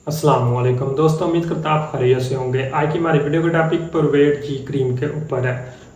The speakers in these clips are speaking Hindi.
अस्सलाम वालेकुम दोस्तों, उम्मीद करता आप खैरियत से होंगे। आज की हमारी वीडियो का टॉपिक परवेट जी क्रीम के ऊपर है।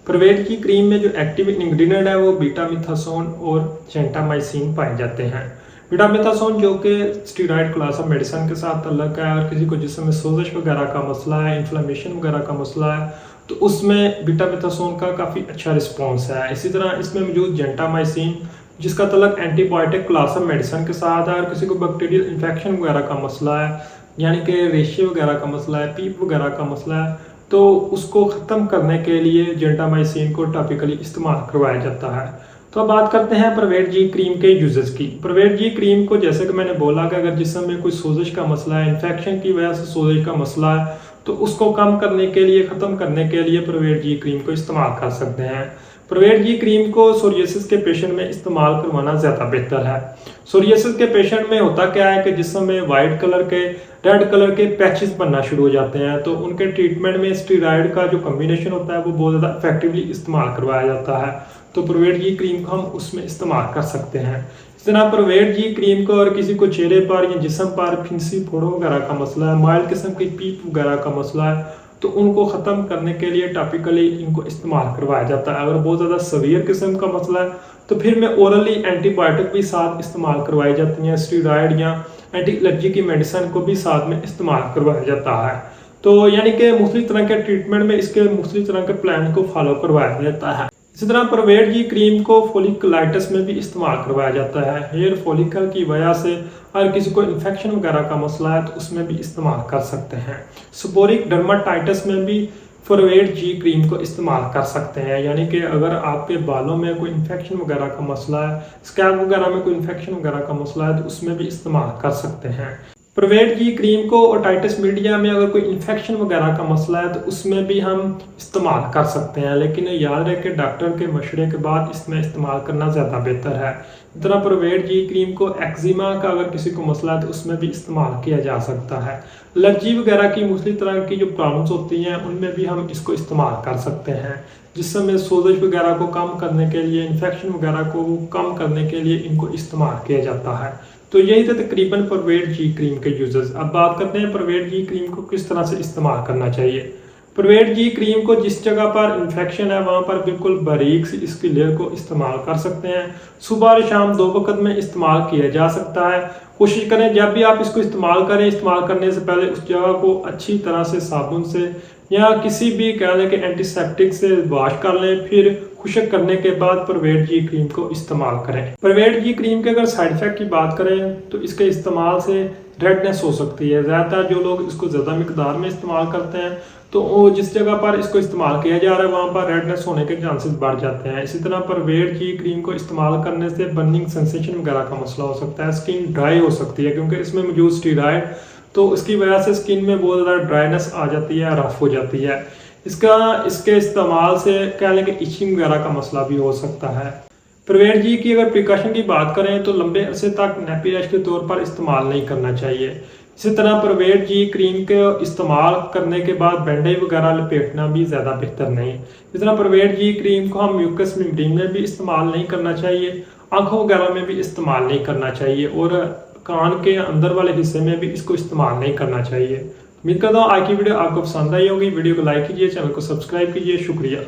परवेट जी क्रीम में जो एक्टिव इंग्रेडिएंट है वो बीटामिथासोन और जेंटामाइसिन पाए जाते हैं। बीटामिथासोन जो कि स्टेरॉइड क्लास ऑफ मेडिसिन के साथ अलग है और किसी को जिस्म में सोजिश वगैरह का मसला है, इन्फ्लेमेशन वगैरह का मसला है, तो उसमें बीटामिथासोन का काफ़ी अच्छा रिस्पॉन्स है। इसी तरह इसमें मौजूद जेंटामाइसिन जिसका तलक एंटीबायोटिक क्लास ऑफ मेडिसिन के साथ है और किसी को बैक्टीरियल इन्फेक्शन वगैरह का मसला है, यानी कि रेशे वगैरह का मसला है, पीप वगैरह का मसला है, तो उसको ख़त्म करने के लिए जेंटामाइसिन को टॉपिकली इस्तेमाल करवाया जाता है। तो अब बात करते हैं परवेट जी क्रीम के यूजेस की। परवेट जी क्रीम को जैसे कि मैंने बोला कि अगर जिस्म में कोई सोजिश का मसला है, इन्फेक्शन की वजह से सोजिश का मसला है, तो उसको कम करने के लिए, ख़त्म करने के लिए परवेट जी क्रीम को इस्तेमाल कर सकते हैं। परवेट जी क्रीम को सोरियासिस के पेशेंट में इस्तेमाल करवाना ज़्यादा बेहतर है। सोरियासिस के पेशेंट में होता क्या है कि जिस्म में वाइट कलर के, रेड कलर के पैचेस बनना शुरू हो जाते हैं, तो उनके ट्रीटमेंट में स्टेरॉइड का जो कॉम्बिनेशन होता है वो बहुत ज़्यादा इफेक्टिवली इस्तेमाल करवाया जाता है। तो परवेट जी क्रीम को हम उसमें इस्तेमाल कर सकते हैं। इस तरह परवेट जी क्रीम को और किसी को चेहरे पर या जिस्म पर फिंसी फोड़ों वगैरह का मसला है, माइल्ड किस्म की पीप वगैरह का मसला है, तो उनको ख़त्म करने के लिए टॉपिकली इनको इस्तेमाल करवाया जाता है। अगर बहुत ज़्यादा सवियर किस्म का मसला है तो फिर में ओरली एंटीबायोटिक भी साथ इस्तेमाल करवाई जाती हैं, स्टेरॉइड या एंटी एलर्जी की मेडिसिन को भी साथ में इस्तेमाल करवाया जाता है। तो यानी कि मुख्तलिफ तरह के ट्रीटमेंट में इसके मुख्तलिफ तरह के प्लान को फॉलो करवाया जाता है। इसी तरह परवेट जी क्रीम को फोलिकुलाइटिस में भी इस्तेमाल करवाया जाता है। हेयर फॉलिकल की वजह से अगर किसी को इन्फेक्शन वगैरह का मसला है तो उसमें भी इस्तेमाल कर सकते हैं। स्पोरिक डर्माटाइटिस में भी परवेट जी क्रीम को इस्तेमाल कर सकते हैं, यानी कि अगर आपके बालों में कोई इन्फेक्शन वगैरह का मसला है, स्कैल्प वगैरह में कोई इन्फेक्शन वगैरह का मसला है, तो उसमें भी इस्तेमाल कर सकते हैं। परवेट जी क्रीम को ओटाइटिस मीडिया में अगर कोई इन्फेक्शन वगैरह का मसला है तो उसमें भी हम इस्तेमाल कर सकते हैं, लेकिन याद रखें डॉक्टर के मशवरे के बाद इसमें इस्तेमाल करना ज़्यादा बेहतर है। इस तरह परवेट जी क्रीम को एक्जिमा का अगर किसी को मसला है तो उसमें भी इस्तेमाल किया जा सकता है। एलर्जी वगैरह की मुख्तलिफ तरह की जो प्रॉब्लम्स होती हैं उनमें भी हम इसको इस्तेमाल कर सकते हैं। जिसमें सोजिश वगैरह को कम करने के लिए, इन्फेक्शन वगैरह को कम करने के लिए इनको इस्तेमाल किया जाता है। तो यही था तकरीबन परवेट जी क्रीम के यूजेस। अब बात करते हैं परवेट जी क्रीम को किस तरह से इस्तेमाल करना चाहिए। परवेट जी क्रीम को जिस जगह पर इन्फेक्शन है वहाँ पर बिल्कुल बारीक सी इसकी लेयर को इस्तेमाल कर सकते हैं। सुबह और शाम दो वक्त में इस्तेमाल किया जा सकता है। कोशिश करें जब भी आप इसको इस्तेमाल करें, इस्तेमाल करने से पहले उस जगह को अच्छी तरह से साबुन से या किसी भी कह लें कि एंटीसेप्टिक से वॉश कर लें, फिर खुश्क करने के बाद परवेट जी क्रीम को इस्तेमाल करें। परवेट जी क्रीम के अगर साइड इफेक्ट की बात करें तो इसके इस्तेमाल से रेडनेस हो सकती है। ज़्यादातर जो लोग इसको ज़्यादा मिकदार में इस्तेमाल करते हैं तो जिस जगह पर इसको इस्तेमाल किया जा रहा है वहाँ पर रेडनेस होने के चांसेस बढ़ जाते हैं। इसी तरह परवेट जी क्रीम को इस्तेमाल करने से बर्निंग सेंसेशन वगैरह का मसला हो सकता है, स्किन ड्राई हो सकती है क्योंकि इसमें मौजूद स्टेरॉइड, तो उसकी वजह से स्किन में बहुत ज़्यादा ड्राइनेस आ जाती है, रफ हो जाती है। इसके इस्तेमाल से कह लें कि इचिंग वगैरह का मसला भी हो सकता है। परवेट जी की अगर प्रिकॉशन की बात करें तो लंबे अरसे तक नैपी रैश के तौर पर इस्तेमाल नहीं करना चाहिए। इसी तरह परवेट जी क्रीम के इस्तेमाल करने के बाद बैंडेज वगैरह लपेटना भी ज़्यादा बेहतर नहीं। इस तरह परवेट जी क्रीम को हम म्यूकस मेम्ब्रेन में भी इस्तेमाल नहीं करना चाहिए, आंखों वगैरह में भी इस्तेमाल नहीं करना चाहिए और कान के अंदर वाले हिस्से में भी इसको इस्तेमाल नहीं करना चाहिए। उम्मीद करता हूँ आज की वीडियो आपको पसंद आई होगी। वीडियो को लाइक कीजिए, चैनल को सब्सक्राइब कीजिए। शुक्रिया।